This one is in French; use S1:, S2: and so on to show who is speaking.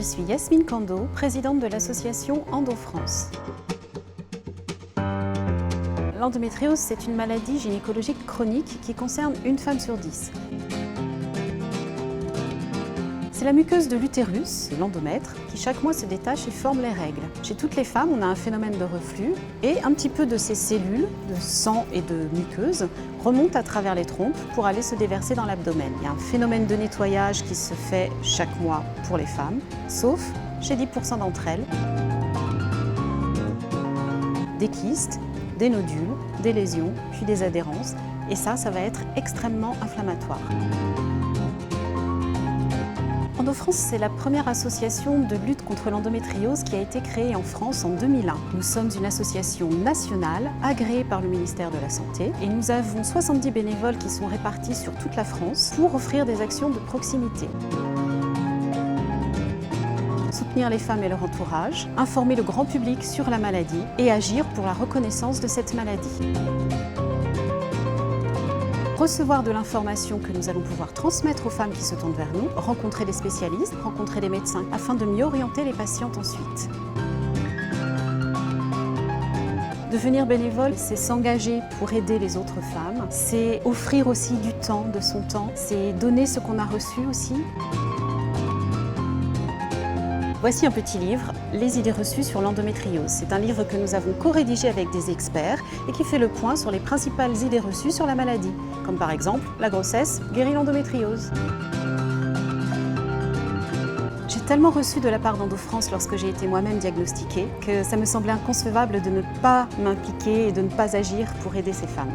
S1: suis Yasmine Kando, présidente de l'association Endo-France. L'endométriose, c'est une maladie gynécologique chronique qui concerne une femme sur 10. C'est la muqueuse de l'utérus, l'endomètre, qui chaque mois se détache et forme les règles. Chez toutes les femmes, on a un phénomène de reflux et un petit peu de ces cellules de sang et de muqueuse remontent à travers les trompes pour aller se déverser dans l'abdomen. Il y a un phénomène de nettoyage qui se fait chaque mois pour les femmes, sauf chez 10% d'entre elles. Des kystes, des nodules, des lésions, puis des adhérences, et ça va être extrêmement inflammatoire. Endo-France, c'est la première association de lutte contre l'endométriose qui a été créée en France en 2001. Nous sommes une association nationale agréée par le ministère de la Santé et nous avons 70 bénévoles qui sont répartis sur toute la France pour offrir des actions de proximité. Soutenir les femmes et leur entourage, informer le grand public sur la maladie et agir pour la reconnaissance de cette maladie. Recevoir de l'information que nous allons pouvoir transmettre aux femmes qui se tournent vers nous, rencontrer des spécialistes, rencontrer des médecins, afin de mieux orienter les patientes ensuite. Devenir bénévole, c'est s'engager pour aider les autres femmes, c'est offrir aussi du temps, de son temps, c'est donner ce qu'on a reçu aussi. Voici un petit livre, Les idées reçues sur l'endométriose. C'est un livre que nous avons co-rédigé avec des experts et qui fait le point sur les principales idées reçues sur la maladie, comme par exemple la grossesse guérit l'endométriose. J'ai tellement reçu de la part d'Endo-France lorsque j'ai été moi-même diagnostiquée que ça me semblait inconcevable de ne pas m'impliquer et de ne pas agir pour aider ces femmes.